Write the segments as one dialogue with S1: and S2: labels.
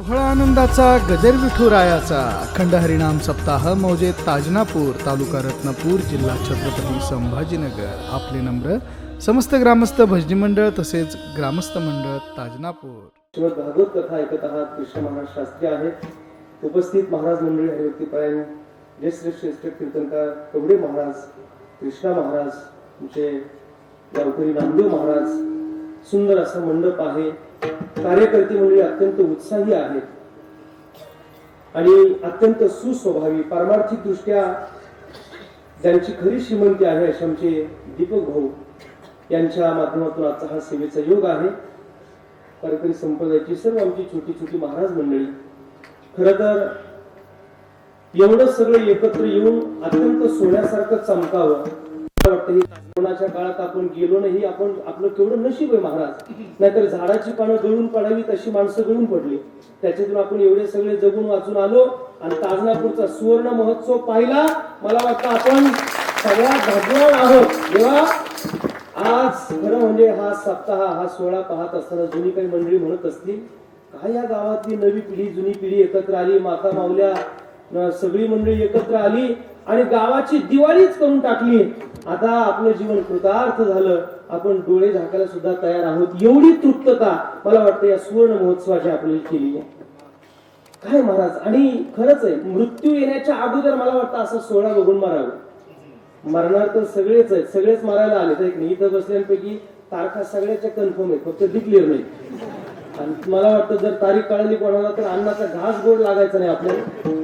S1: सोहळा आनंदाचा गजर विठुरायाचा अखंड हरिनाम सप्ताह मौजे ताजनापूर तालुका रत्नापूर जिल्हा छत्रपती संभाजीनगर. आपले नम्र समस्त ग्रामस्थ भजनी मंडळ तसेच ग्रामस्थ मंडळ ताजनापूर.
S2: श्रीमद भागवत कथा ऐकत आहात. कृष्ण महाराज शास्त्री आहेत. उपस्थित महाराज मंडळी हरिभक्तीपरायण जे श्रेष्ठ कीर्तनकार कवडे महाराज, कृष्णा महाराज, तुमचे गावकरी नामदेव महाराज, सुंदर असा मंडप आहे. कार्यकर्ते मंडळी अत्यंत उत्साही आहेत आणि अत्यंत सुस्वभावी, पारमार्थिक दृष्ट्या ज्यांची खरी श्रीमंती आहे असे आमचे दीपक भाऊ यांच्या माध्यमातून आजचा हा सेवेचा योग आहे. वारकरी संप्रदायाची सर्व आमची छोटी छोटी महाराज मंडळी, खरं तर एवढं सगळं एकत्र येऊन अत्यंत सोन्यासारखं चमकावं वाटतं. कोरोनाच्या काळात आपण गेलो नाही, आपण आपलं केवढं नशीब आहे महाराज. नाहीतर झाडाची पानं गळून पडावी तशी माणसं गळून पडली. त्याच्यातून आपण एवढे सगळे जगून वाचून आलो आणि ताजनापूरचा सुवर्ण महोत्सव पाहिला. मला वाटतं आपण सगळ्यात भाग्यवान आहोत. तेव्हा आज खरं म्हणजे हा सप्ताह, हा सोहळा पाहत असताना जुनी काही मंडळी म्हणत असतील, काय या गावातली नवी पिढी जुनी पिढी एकत्र आली, माता मावल्या सगळी मंडळी एकत्र आली आणि गावाची दिवाळीच करून टाकली. आता आपलं जीवन कृतार्थ झालं, आपण डोळे झाकायला सुद्धा तयार आहोत. एवढी तृप्तता मला वाटतं या सुवर्ण महोत्सवाची आपल्याला केली आहे. काय महाराज, आणि खरंच आहे, मृत्यू येण्याच्या अगोदर मला वाटतं असा सोहळा बघून मारावं. मरणार तर सगळेच आहेत, सगळेच मारायला आले तर इथं बसल्यांपैकी तारखा सगळ्याच्या कन्फर्म आहेत, फक्त डिक्लेअर नाही. आणि मला वाटतं जर तारीख कळली कोणाला तर अन्नाचा घास गोड लागायचा नाही. आपल्याला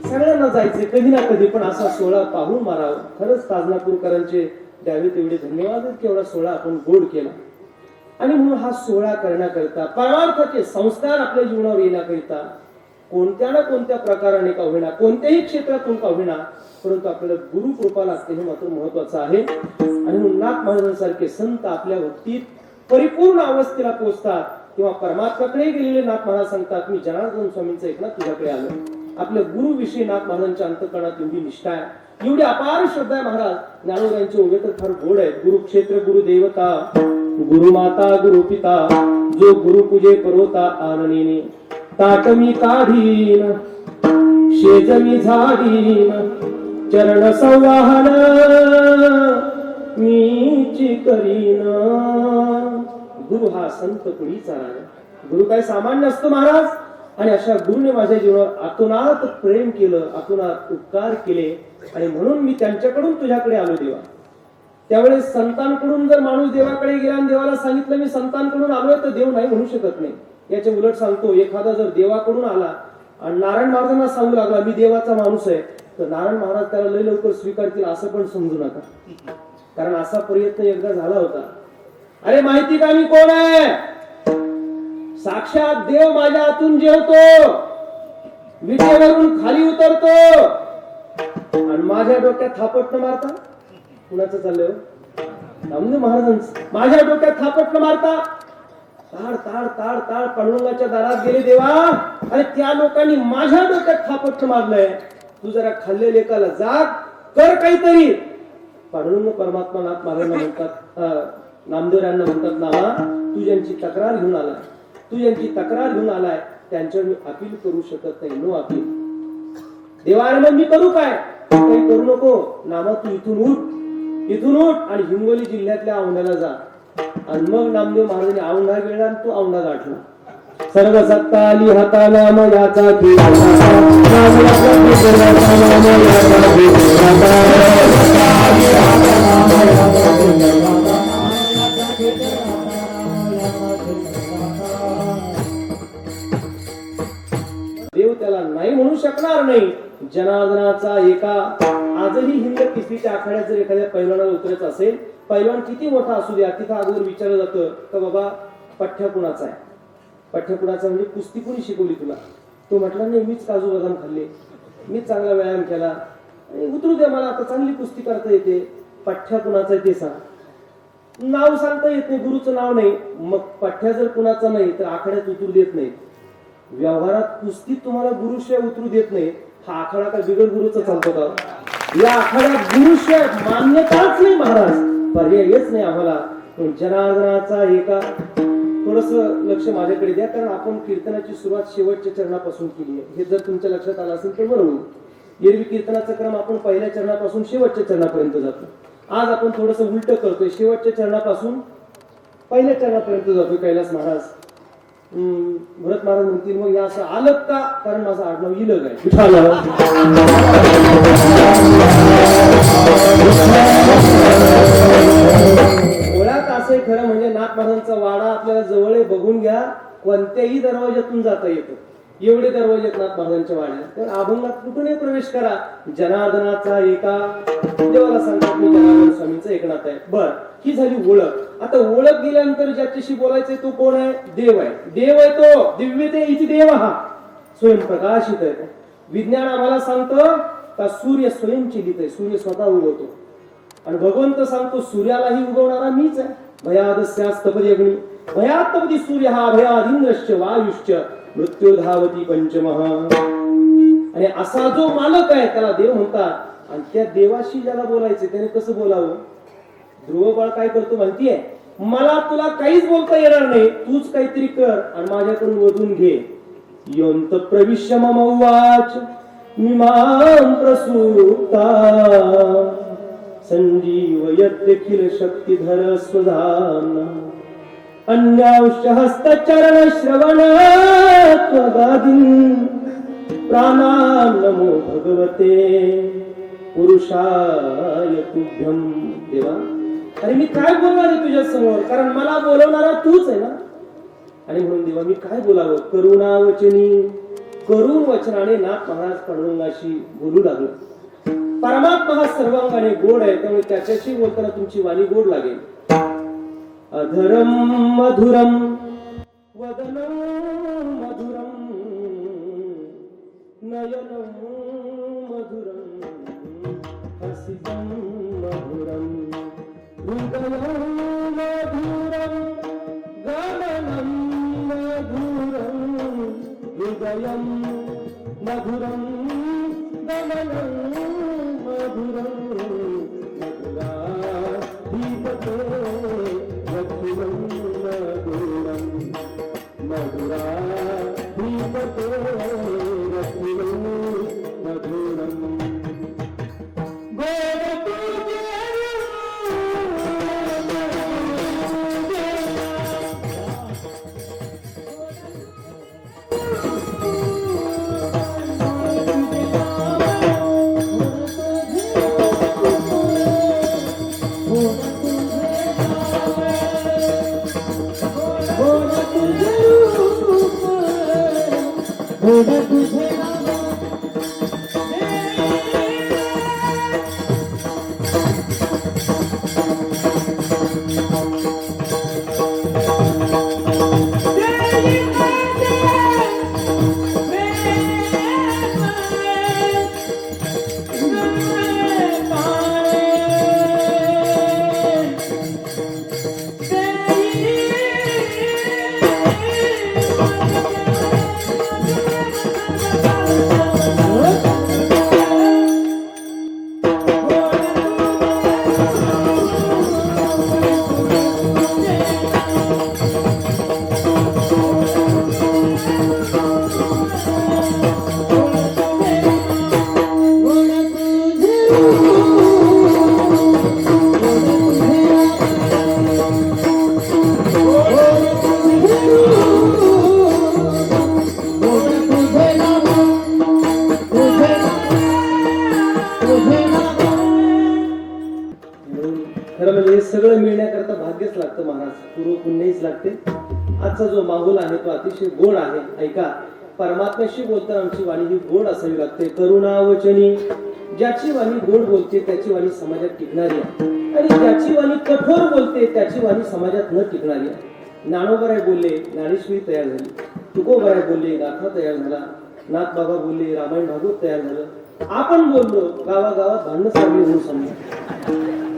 S2: सगळ्यांना जायचे कधी ना कधी, पण असा सोहळा पाहून मारावा. खरंच ताजनापूरकरांचे द्यावे तेवढे धन्यवाद की एवढा सोहळा आपण गोड केला. आणि म्हणून हा सोहळा करण्याकरिता, परमार्थाचे संस्कार आपल्या जीवनावर येण्याकरिता कोणत्या ना कोणत्या प्रकाराने का होईना, कोणत्याही क्षेत्रातून का होईना, परंतु आपल्याला गुरु कृपा लागते, हे मात्र महत्वाचं आहे. आणि म्हणून नाथ महाराजांसारखे संत आपल्या भक्तीत परिपूर्ण अवस्थेला पोहोचतात तेव्हा परमात्म्याकडे गेलेले नाथ महाराज सांगतात, मी जनार्दन स्वामींचा ऐकला तुझ्याकडे आलो. आपल्या गुरुविषयी नाथ महाराजांच्या अंतःकरणात एवढी निष्ठा आहे, एवढी अपार श्रद्धा आहे. महाराज ज्ञानोबांचे ओघे तर फार गोड आहेत. गुरुक्षेत्र गुरुदेवता, गुरुमाता गुरुपिता, जो गुरु पूजे परोता आननीने, ताट मी काढीन शेज मी झाडीन, चरण संवाहन मीची करीन. गुरु हा संत पुढीचा राजा. गुरु काय सामान्य असतो महाराज. आणि अशा गुरुने माझ्या जीवनावर आतोनात प्रेम केलं, आतोनात उपकार केले, आणि म्हणून मी त्यांच्याकडून तुझ्याकडे आलो देवा. त्यावेळेस संतांकडून जर माणूस देवाकडे गेला आणि देवाला सांगितलं मी संतांकडून आलोय, तर देव नाही म्हणू शकत नाही. याच्या उलट सांगतो, एखादा जर देवाकडून आला आणि नारायण महाराजांना सांगू लागला मी देवाचा माणूस आहे, तर नारायण महाराज त्याला लय लवकर स्वीकारतील असं पण समजू नका. कारण असा प्रयत्न एकदा झाला होता. अरे माहिती का मी कोण आहे? साक्षात देव माझ्या हातून जेवतो, विटेवरून खाली उतरतो आणि माझ्या डोक्यात थापट न मारता. कुणाचं चाललंय? नामदेव महाराजांचं. माझ्या डोक्यात थापट न मारता ताड ताड ताड ताड पांडुरंगाच्या दारात गेले देवा, आणि त्या लोकांनी माझ्या डोक्यात थापट मारलंय. तू जरा खाल्ले लेकाला जाग कर काहीतरी. पांडुरंग परमात्मा नाथ महाराजांना म्हणतात, नामदेवरांना म्हणतात, नामा तू ज्यांची तक्रार घेऊन आलाय, तू ज्यांची तक्रार घेऊन आलाय त्यांच्यावर मी अपील करू शकत नाही. No appeal. देवाने मग मी करू काय? काही करू नको. नामा तू इथून उठ, इथून उठ आणि हिंगोली जिल्ह्यातल्या औंढ्याला जा. आणि मग नामदेव महाराजांनी औंढा गेला आणि तो औंढा गाठला. सर्व सत्ता आली हाताला मयाचा की देव त्याला नाही म्हणू शकणार नाही. जनार्दनाचा एका आजही हिंद केसरीच्या आखाड्यात जर एखाद्या पैलवानाला उतरायचं असेल, पैलवान किती मोठा असू द्या, तिथं अगोदर विचारलं जातं का बाबा पठ्ठ्या कुणाचा आहे? पठ्ठ्या कुणाचा म्हणजे कुस्ती कुणी शिकवली तुला? तो म्हटला नाही, मीच काजू बदाम खाल्ले, मीच चांगला व्यायाम केला, उतरू दे मला, आता चांगली कुस्ती करता येते. पठ्ठ्या कुणाचा आहे ते सांग. नाव सांगता येत नाही, गुरुचं नाव नाही. मग पठ्ठ्या जर कुणाचा नाही तर आखाड्यात उतरू देत नाही. व्यवहारात कुस्तीत तुम्हाला गुरुशिवाय उतरू देत नाही. हा आखाडा का बिगर गुरुचा चालतो का? या आखाड्यात गुरुशिवाय मान्यताच नाही महाराज, पर्यायच नाही आम्हाला. जनार्दनाचा एका थोडस लक्ष माझ्याकडे द्या, कारण आपण कीर्तनाची सुरुवात शेवटच्या चरणापासून केली आहे. हे जर तुमच्या लक्षात आलं असेल तर बरोबर. एरवी कीर्तनाचा क्रम आपण पहिल्या चरणापासून शेवटच्या चरणापर्यंत जातो. आज आपण थोडस उलट करतोय, शेवटच्या चरणापासून पहिल्या चरणापर्यंत जातोय. कैलास महाराज भरत महाराज म्हणतील मग या असं आलं का, कारण माझं आडनाव इलग आहे. मुळात असे खरं म्हणजे नाथ महाराजांचा वाडा आपल्याला जवळ आहे, बघून घ्या. कोणत्याही दरवाज्यातून जाता येतो, एवढे दरवाजे आहेत नाथ महाराजांच्या वाड्याला. तर अभंगात कुठूनही प्रवेश करा. जनार्दनाचा एका देवाला सांगतात मी जनार्दन स्वामींचा एकनाथ आहे. बर, ही झाली ओळख. आता ओळख गेल्यानंतर ज्याच्याशी बोलायचंय तो कोण आहे? देव आहे. देव आहे तो दिव्य ते इथे देव हा स्वयंप्रकाशित आहे. विज्ञान आम्हाला सांगतं का सूर्य स्वयंचलित आहे, सूर्य स्वतः उगवतो. आणि भगवंत सांगतो सूर्यालाही उगवणारा मीच आहे. भयादस्यास्तपदी अग्नी भयात्तपदी सूर्य हा भयादिंद्रश्च वायुश्च मृत्युर्धावती पंचमः. आणि असा जो मालक आहे त्याला देव म्हणतात. आणि त्या देवाशी ज्याला बोलायचं त्याने कसं बोलावं? ध्रुव बाळ काय करतो माहितीये? मला तुला काहीच बोलता येणार नाही, तूच काहीतरी कर आणि माझ्याकडून वधून घे. योंत प्रविश्य मम उवाच मिमां प्रसूता संजीवयत्यखिल शक्तिधर स्वधान अन्यांश हस्तचरण श्रवण त्वगादीन प्राणान् नमो भगवते पुरुषाय तुभ्यं. देवा, अरे मी काय बोलणार आहे तुझ्या समोर, कारण मला बोलवणारा तूच आहे ना. आणि म्हणून देवा मी काय बोलावं? करुणावचनी. करुण वचनाने नाथ महाराज पांडुरंगाशी बोलू लागले. परमात्मा हा सर्वांगाने गोड आहे, त्यामुळे त्याच्याशी बोलताना तुमची वाणी गोड लागेल. अधरम मधुरम वदनम मधुरम नयनम मधुरम हसितम मधुरम हृदयम मधुरम गमनम मधुरम हृदयम मधुरम गमनम मधुरम मधुराधिपते रघुवं मधुरम मधुराधिपते रघुवं मधुरम. खरं म्हणजे हे सगळं मिळण्याकरता भाग्यच लागतं महाराज, पूर्व पुण्यच लागते. आजचा जो माहोल आहे तो अतिशय गोड आहे. ऐका, परमात्म्याशी बोलताना आमची वाणी ही गोड असावी लागते. करुणावचनी. ज्याची वाणी गोड बोलते त्याची वाणी समाजात टिकणारी आहे, आणि ज्याची वाणी कठोर बोलते त्याची वाणी समाजात न टिकणारी आहे. ज्ञानोबराय बोलले, ज्ञानेश्वरी तयार झाली. तुकोबराय बोलले, गाथा तयार झाला. नाथ बाबा बोलले, रामायण भागवत तयार झालं. आपण बोललो, गावागावात भांडणं चालली म्हणून समजा.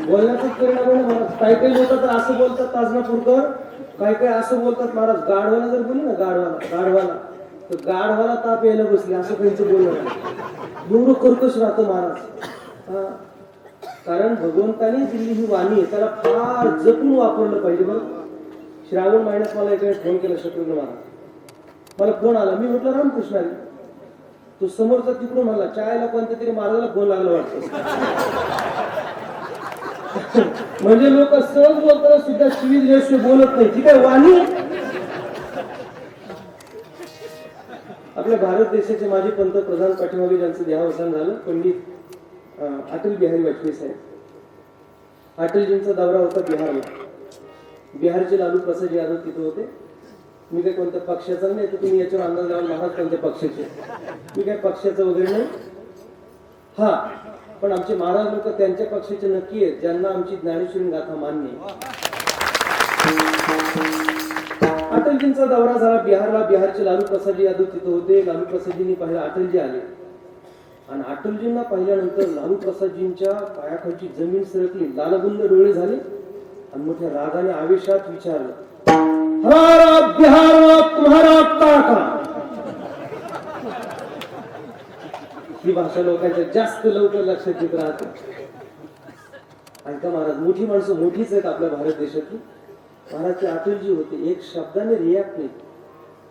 S2: बोलण्याचा परिणाम आहे महाराज. काही काही लोक तर असं बोलतात ताजनापूरकर, काही काही असं बोलतात महाराज. गाढवाला जर बोलली ना, गाढवाला तर गाढवाला ताप यायला बसली, असं त्यांचं बोलणं एवढं कर्कश राहतं महाराज. कारण भगवंताने दिली ही वाणी त्याला फार जपून वापरलं पाहिजे. बरं, श्रावण महिन्यात मला एका फोन केला शत्रुघ्न महाराज. मला फोन आला, मी म्हटलं रामकृष्ण आले. तो समोरचा तिकडून म्हणला चायला कोणत्या तरी महाराजाला फोन लागला वाटतं. म्हणजे लोक सहज बोलताना सुद्धा शिवीर रेषे बोलत नाही, ती काय वाणी. आपल्या भारत देशाचे माजी पंतप्रधान पाठीमागे ज्यांचं देहावसान झालं, पंडित अटल बिहारी वाजपेयी साहेब. अटलजींचा दौरा होता बिहारला. बिहारचे लालू प्रसाद यादव तिथे होते. मी काही कोणत्या पक्षाचा नाही, तर तुम्ही याच्यावर अंदाज लावून महाराज कोणत्या पक्षाचे. मी काही पक्षाचं वगैरे नाही. हा, पण आमचे महाराज लोक त्यांच्या पक्षाचे नक्की आहेत ज्यांना आमची ज्ञानेश्वरी गाथा मान्य आहे. अटलजींचा दौरा झाला बिहारला. बिहारचे लालू प्रसाद यादव तिथे होते. लालू प्रसादजींनी पाहिलं, अटलजी आले. आणि अटलजींना पाहिल्यानंतर लालू प्रसादजींच्या पायाखालची जमीन सरकली, लालबुंद डोळे झाले आणि मोठ्या रागाने आवेशात विचारलं, हमारा बिहार तुम्हारा काका. ही भाषा लोकांच्या जास्त लवकर लक्षात येत राहते. ऐका महाराज, मोठी माणसं मोठीच आहेत आपल्या भारत देशातली. महाराज ते अटलजी होते, एक शब्दाने रिॲक्ट नाही,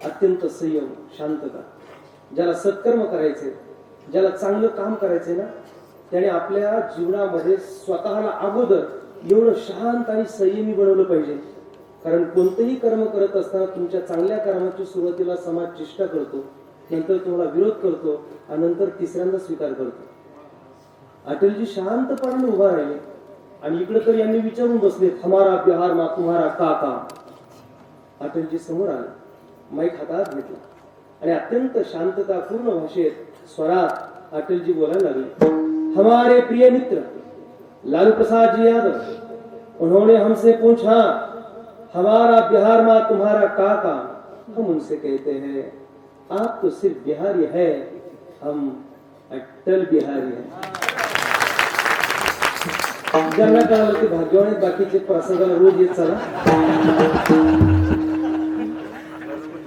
S2: अत्यंत संयम, शांतता. ज्याला सत्कर्म करायचे, ज्याला चांगलं काम करायचंय ना, त्याने आपल्या जीवनामध्ये स्वतःला अगोदर एवढं शांत आणि संयमी बनवलं पाहिजे. कारण कोणतंही कर्म करत असताना तुमच्या चांगल्या कर्माची सुरुवातीला समाज चेष्टा करतो, नंतर तुम्हाला विरोध करतो आणि नंतर तिसऱ्यांदा स्वीकार करतो. अटलजी शांतपणाने उभा राहिले आणि इकडे तर यांनी विचारून बसले, हमारा बिहार मा तुम्हारा काका. अटलजी समोर आले, माईक हातात घेतला आणि अत्यंत शांततापूर्ण भाषेत स्वरात अटलजी बोलायला लागले, हमारे प्रिय मित्र लालू प्रसाद जी यादव, उन्होंने हमसे पूछा हमारा बिहार मा तुम्हारा काका. हम उनसे कहते हैं आप तो सिर्फ बिहारी है, हम अटल बिहारी है. ज्यांना कळालं ते भाग्यवान आहेत, बाकीचे प्रसादाला रोज येत चला.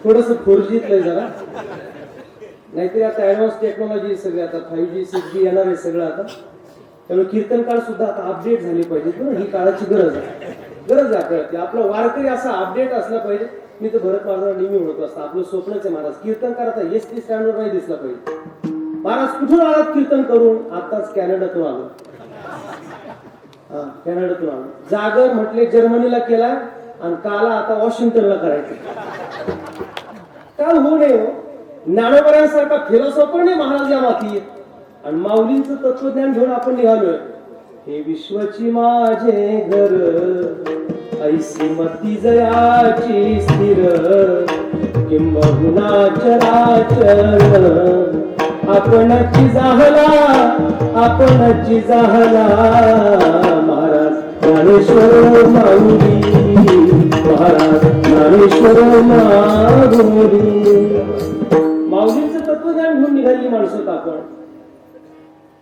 S2: थोडस 4G जरा, नाहीतरी आता ऍडव्हान्स टेक्नॉलॉजी सगळे, आता 5G 6G येणार आहे सगळं आता. त्यामुळे कीर्तन काळ सुद्धा आता अपडेट झाली पाहिजे. ही काळाची गरज आहे, गरज आहे आपल्याला. आपला वारकरी असा अपडेट असला पाहिजे. मी तर भरत महाराज नेहमी म्हणतो असतं, आपलं स्वप्नच आहे महाराज, कीर्तनकार आता एसटी स्टँडवर नाही दिसला पाहिजे. महाराज कुठून आलात कीर्तन करून? आताच कॅनडातून आलो. कॅनडातून आलो. जागर म्हटले जर्मनीला केला आणि काला आता वॉशिंग्टनला करायचं. काल होऊ नये हो. ज्ञानोबरांसारखा फिलॉसॉफर नाही महाराज या मातीत. आणि माऊलींचं तत्वज्ञान घेऊन आपण निघालोय. हे विश्वची माझे घर, ऐसी मती जयाची स्थिर, किंबहुना चराचर आपणची जाहला, आपणची जाहला. महाराज ज्ञानेश्वर माऊली, महाराज ज्ञानेश्वर माऊली. माऊलींचं तत्वज्ञान घेऊन निघालेली माणसं आपण.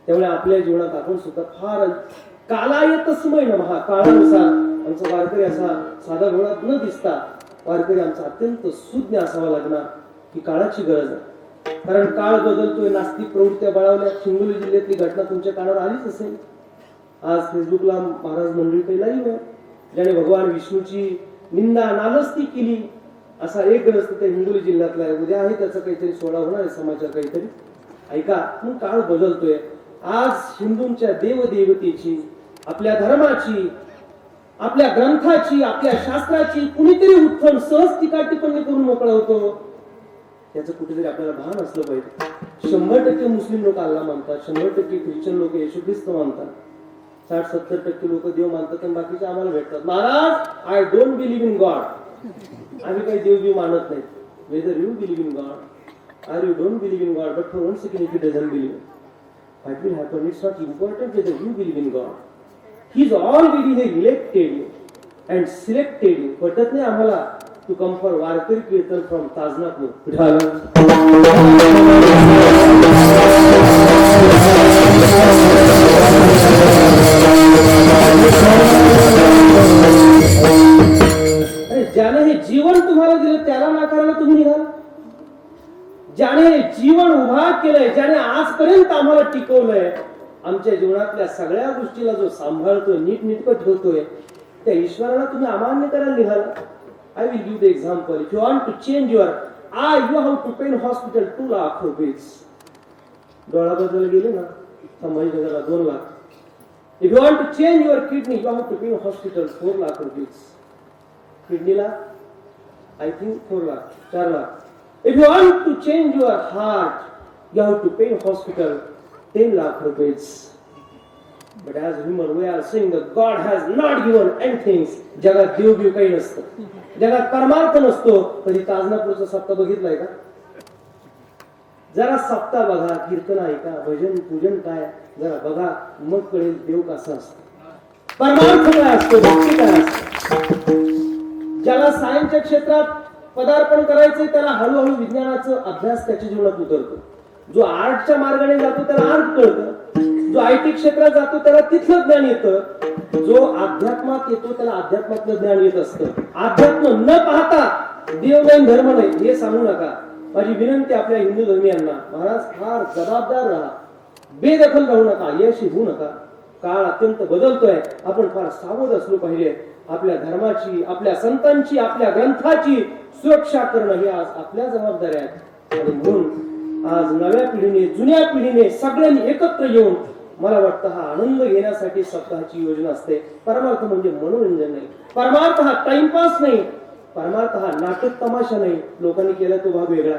S2: त्यामुळे आपल्या जीवनात आपण सुद्धा फार कालायतस्मय नमः, काळानुसार आमचा वारकरी असा साधा घोडात न दिसता वारकरी आमचा अत्यंत सुज्ञ असावा लागणार. ही काळाची गरज आहे. कारण काळ बदलतोय, नास्तिक प्रवृत्त्या बळावल्या. हिंगोली जिल्ह्यातली घटना तुमच्या कानावर आलीच असेल. आज फेसबुकला महाराज मंडळी काही लाईव्ह आहे, ज्याने भगवान विष्णूची निंदा नालस्ती केली असा एक ग्रस्त त्या हिंगोली जिल्ह्यातला आहे. उद्या आहे त्याचा काहीतरी सोहळा होणार आहे समाजात काहीतरी. ऐका, मग काळ बदलतोय. आज हिंदूंच्या देवदेवतेची, आपल्या धर्माची, आपल्या ग्रंथाची, आपल्या शास्त्राची कुणीतरी उत्थान सहज टीका टिप्पणी करून मोकळा होतो. त्याचं कुठेतरी आपल्याला भान असलं पाहिजे. 100% मुस्लिम लोक अल्लाह मानतात, 100% ख्रिश्चन लोक येशू ख्रिस्त मानतात, 60-70% लोक देव मानतात आणि बाकीचे आम्हाला भेटतात. महाराज I don't believe in God. आम्ही काही देव मानत नाही. Whether you believe in God or you don't believe in God, but for 1 second if you doesn't believe, what will happen? It's not important whether you believe in God. He's already elected you and selected you. पटत नाही आम्हाला to come for Warkari kirtan from Tajnapur. ज्याने हे जीवन तुम्हाला दिलं त्याला नाकारायला तुम्ही निघाल. ज्याने जीवन उभा केलंय, ज्याने आजपर्यंत आम्हाला टिकवलंय, आमच्या जीवनातल्या सगळ्या गोष्टीला जो सांभाळतोय, नीटनेटकं ठेवतोय, त्या ईश्वराला तुम्ही अमान्य करायला निघाला. I will give the example. If you want to change your eye, you have to pay in hospital 2 lakh rupees. डोळा बदल गेले ना संभाजीनगरला 2 lakh. If you want to change your kidney, you have to pay in hospital 4 lakh rupees. किडनीला I think 4 lakh, 4 lakh. If you want to change your heart, you have to pay in hospital 10 lakh rupees. But as human, we are saying that God has not given anything. जगात देव काही नसतं, जगात परमार्थ नसतो. कधी ताजनापूरचा सप्ताह बघितलाय का? जरा सप्ताह बघा, कीर्तन ऐका, भजन पूजन काय जरा बघा, मग कळेल देव कसा असतो, परमार्थ काय असतो, भक्ती काय असतो. ज्याला सायन्सच्या क्षेत्रात पदार्पण करायचंय त्याला हळूहळू विज्ञानाचा अभ्यास त्याच्या जीवनात उतरतो. जो आर्टच्या मार्गाने जातो त्याला आर्ट कळतं, जो आयटी क्षेत्रात जातो त्याला तिथलं ज्ञान येतं, जो अध्यात्मात येतो त्याला अध्यात्मातलं ज्ञान येत असतं. अध्यात्म न पाहता देव नाही धर्म नाही हे सांगू नका. माझी विनंती आपल्या हिंदू धर्मियांना, महाराज फार जबाबदार राहा, बेदखल राहू नका, यशी होऊ नका. काळ अत्यंत बदलतोय, आपण फार सावध असलो पाहिजे. आपल्या धर्माची, आपल्या संतांची, आपल्या ग्रंथाची सुरक्षा करणं ही आज आपल्या जबाबदारी आहे. आणि म्हणून आज नव्या पिढीने, जुन्या पिढीने सगळ्यांनी एकत्र येऊन मला वाटतं हा आनंद घेण्यासाठी सप्ताहाची योजना असते. परमार्थ म्हणजे मनोरंजन नाही, परमार्थ हा टाइमपास नाही, परमार्थ हा नाटक तमाशा नाही. लोकांनी केला तो भाग वेगळा,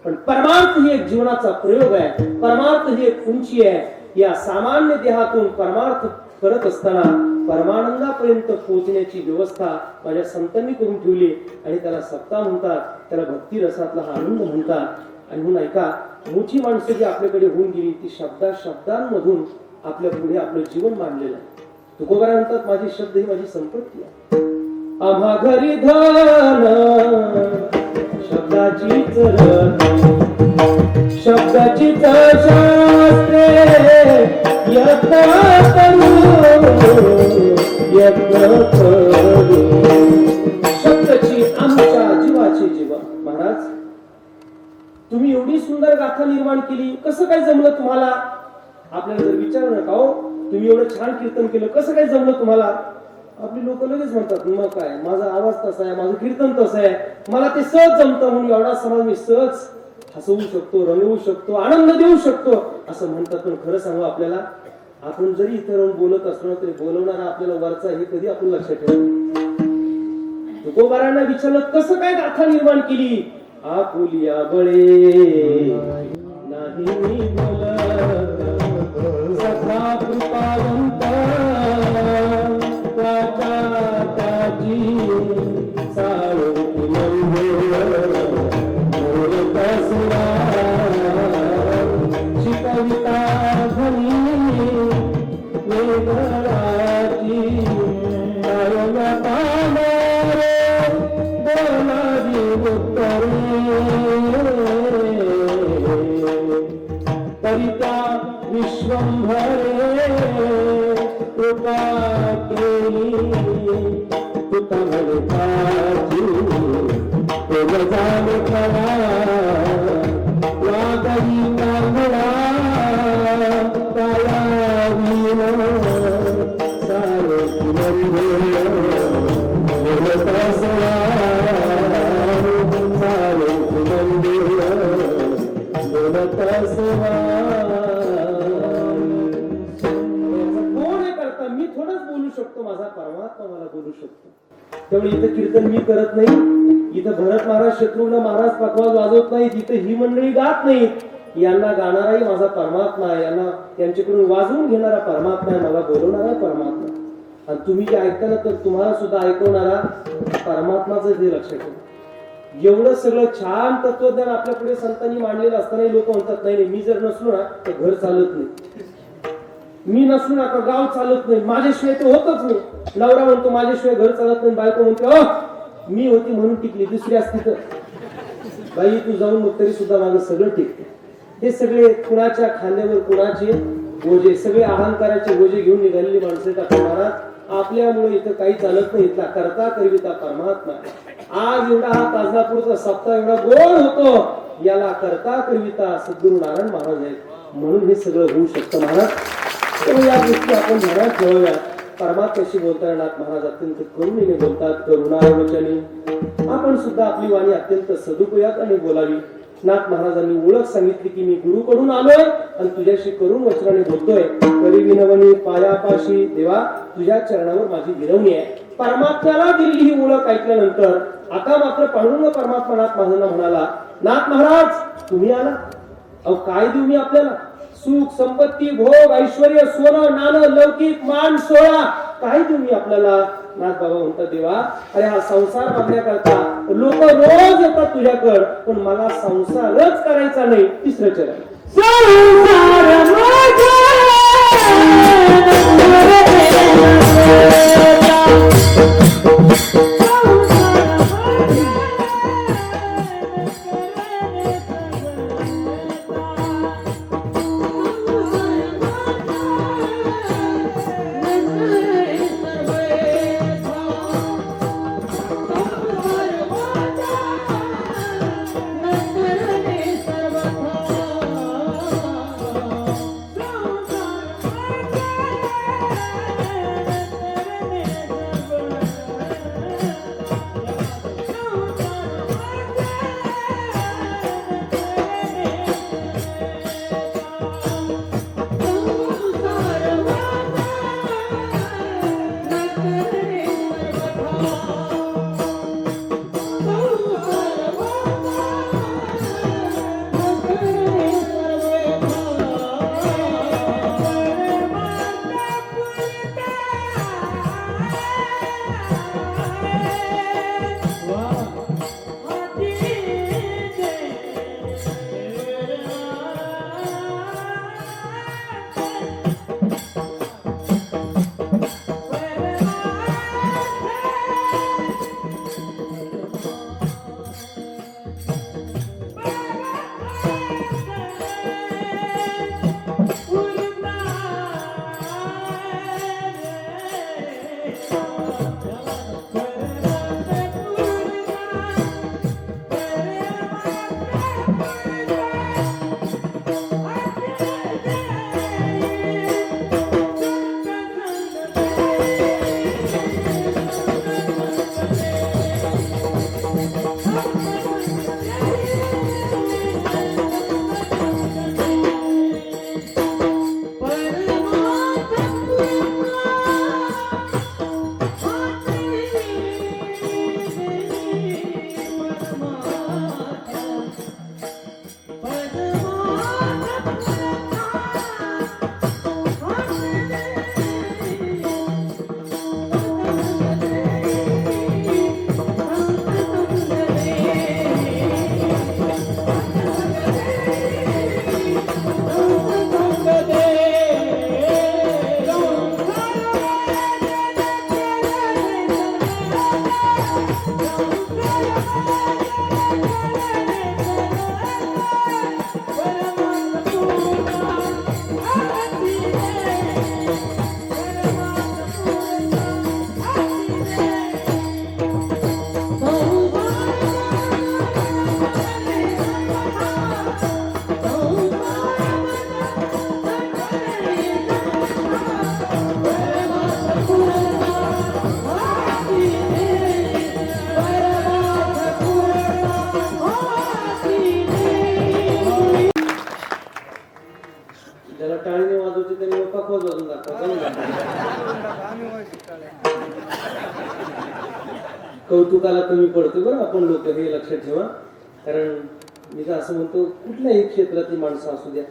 S2: पण परमार्थ ही एक जीवनाचा प्रयोग आहे, परमार्थ ही एक उंची आहे. या सामान्य देहातून परमार्थ करत असताना परमानंदापर्यंत पोहोचण्याची व्यवस्था माझ्या संतांनी करून ठेवली आणि त्याला सप्ताह म्हणतात, त्याला भक्ती रसातला हा आनंद म्हणतात. आणि म्हणून ऐका, मोठी माणसं जी आपल्याकडे होऊन गेली ती शब्दांमधून आपल्या पुढे आपलं जीवन मांडलेलं आहे. तुकोबारा म्हणतात, माझे शब्द ही माझी संपत्ती आहे. आम्हा घरी धन शब्दाची चरण, शब्दाची शास्त्रे यत्न करू, शब्दाची आमच्या जीवाची जीवन. महाराज तुम्ही एवढी सुंदर गाथा निर्माण केली, कसं काय जमलं तुम्हाला? आपल्याला जर विचारू नका, हो तुम्ही एवढं छान कीर्तन केलं, कसं काय जमलं तुम्हाला? आपली लोक लगेच म्हणतात, मग काय माझा आवाज तसा आहे, माझं कीर्तन तसं आहे, मला ते सहज जमतं, म्हणून एवढा समाज मी सहज हसवू शकतो, रंगवू शकतो, आनंद देऊ शकतो असं म्हणतात. पण खरं सांगू आपल्याला, आपण जरी इतर बोलत असलो तरी बोलवणारा आपल्याला वरचा हे कधी आपण लक्षात ठेवतो. तुकोबारांना विचारलं, कसं काय गाथा निर्माण केली? आपुलिया बळे नाही सखा कृपावंत विश्वंभरे कृपा केली तुतमलताची जाण खरा वादळी कांगडा कायावीन सारे मी थोडंच बोलू शकतो, माझा परमात्मा मला बोलू शकतो. त्यामुळे इथं कीर्तन मी करत नाही, इथं भरत महाराज, शत्रुघ्न महाराज पखवाज वाजवत नाही, तिथं ही मंडळी गात नाही. यांना गाणाराही माझा परमात्मा आहे, यांना त्यांच्याकडून वाजवून घेणारा परमात्मा आहे, मला बोलवणारा परमात्मा. आणि तुम्ही जे ऐकताना तर तुम्हाला सुद्धा ऐकवणारा परमात्माचं हे लक्षात ठेवा. एवढं सगळं छान तत्वज्ञान आपल्या पुढे संतांनी मांडलेलं असताना लोक म्हणतात, नाही मी जर नसलो ना तर घर चालत नाही, मी नसलो ना तर गाव चालत नाही, माझ्याशिवाय ते होतच नाही. नवरा म्हणतो माझ्याशिवाय घर चालत नाही, बायको म्हणतो मी होती म्हणून टिकली, दुसरी असती तर बाई तू जाऊन मग तरी सुद्धा माझं सगळं टिकते. हे सगळे कुणाच्या खांद्यावर कुणाचे ओझे, सगळे अहंकाराचे ओझे घेऊन निघालेली माणसं महाराज. आपल्यामुळे इथं काही चालत नाही, इथला करता करविता परमात्मा. आज एवढा हा ताजनापूरचा सप्ताह एवढा गोड होतो, याला करता करविता सद्गुरू नारायण महाराज आहेत, म्हणून हे सगळं होऊ शकतं महाराज. त्यामुळे या गोष्टी आपण ध्यानात ठेवाव्या. परमात्म्याशी बोलताना महाराज अत्यंत करुणेने बोलतात, करुणावचनी आपण सुद्धा आपली वाणी अत्यंत सदुपयोगाने बोलावी. नाथ महाराजांनी ओळख सांगितली की मी गुरुकडून आलोय आणि तुझ्याशी करून वचनाने बोलतोय. करी विनवणी पायापाशी देवा तुझ्या चरणावर माझी विनवणी आहे. परमात्म्याला दिलेली ही ओळख ऐकल्यानंतर आता मात्र पांडुरंग परमात्मा नाथ महाराजांना म्हणाला, नाथ महाराज तुम्ही आला, अहो काय देऊ मी आपल्याला? सुख संपत्ती भोग ऐश्वर्य सोनं नाणं लौकिक मान सोळा काय देऊ मी आपल्याला? नाथ बाबा म्हणतात, देवा अरे हा संसार बांधण्याकरता लोक रोज येतात तुझ्याकडे, पण मला संसारच करायचा नाही. तिसरं चरण ज्याला टाळीने वाजवते त्यांनी पकवाज वाजून दाखवा. कौतुकाला कमी पडतो बरं आपण लोक, हे लक्षात ठेवा. कारण मी तर असं म्हणतो, कुठल्याही क्षेत्रातली माणसं असू द्या,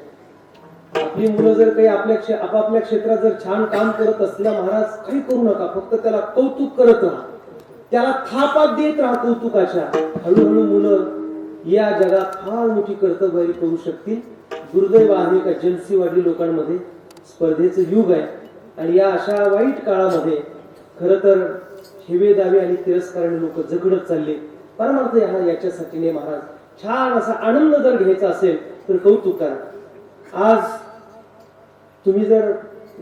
S2: आपली मुलं जर काही आपापल्या क्षेत्रात जर छान काम करत असतील, महाराज काही करू नका, फक्त त्याला कौतुक करत राहा, त्याला थापा देत राहा कौतुकाच्या. हळूहळू मुलं या जगात फार मोठी कर्तव्य करू शकतील. दुर्दैव आहे का जलसीवाडी लोकांमध्ये स्पर्धेचं युग आहे, आणि या अशा वाईट काळामध्ये खर तर हेवे दावे आणि तिरस्काराने लोक जगडत चालले. परमार्थ याच्यासाठी नाही महाराज, छान असा आनंद जर घ्यायचा असेल तर कौतुक करा. आज तुम्ही जर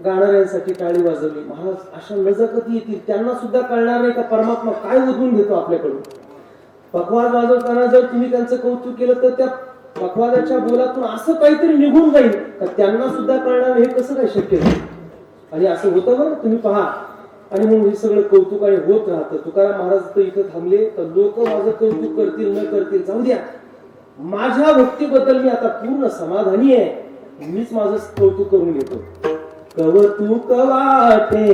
S2: गाणाऱ्यांसाठी टाळी वाजवली, महाराज अशा नजकती येतील, त्यांना सुद्धा कळणार नाही का परमात्मा काय उधळून घेतो आपल्याकडून. पखवाज वाजवताना जर तुम्ही त्यांचं कौतुक केलं तर त्या पखवाजाच्या बोलातून असं काहीतरी निघून जाईल का त्यांना सुद्धा कळणार, हे कसं काय शक्य आहे. आणि असं होतं बरं, तुम्ही पहा आणि मग हे सगळं कौतुक आणि होत राहतं. तुकाराम महाराज तर इथं थांबले तर लोक माझं कौतुक करतील न करतील जाऊ द्या, माझ्या भक्तीबद्दल मी आता पूर्ण समाधानी आहे, मीच माझं कौतुक करून घेतो. कौतुक वाटे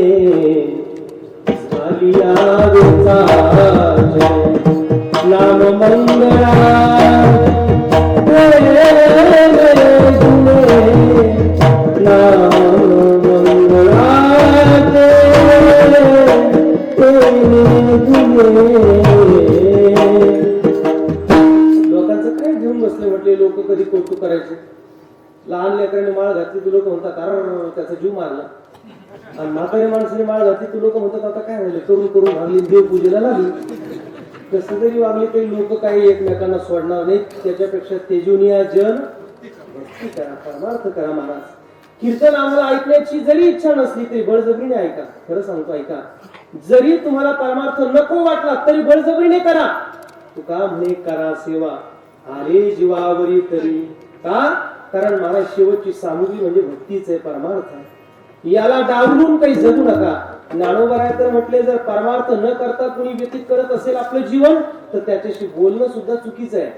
S2: झालिया नाम मंगळा लोकांचं काय घेऊन बसले म्हटले, लोक कधी कौतुक करायचे. लहान लेकरांनी माळ घातली तू लोक म्हणतात अरे त्याचा जीव मारला, आणि म्हातारी माणसाने माळ घातली तू लोक म्हणतात आता काय झालं, करून करून भागली देव पूजेला लागली. कसं जरी वागले तरी लोक काही एकमेकांना सोडणार नाहीत. त्याच्यापेक्षा तेजुनिया जन भक्ती करा, परमार्थ करा. महाराज कीर्तन आम्हाला ऐकण्याची जरी इच्छा नसली तरी बळजबरीने ऐका. खरं सांगतो ऐका, जरी तुम्हाला परमार्थ नको वाटला तरी बळजबरीने करा. तुका म्हणे करा सेवा आले जीवावरी तरी. का? कारण महाराज शेवटची सामुग्री म्हणजे भक्तीच आहे, परमार्थ आहे. याला डावलून काही जगू नका. ज्ञानोबा तर म्हटले जर परमार्थ न करता कुणी व्यतीत करत असेल आपलं जीवन तर त्याच्याशी बोलणं सुद्धा चुकीचं आहे.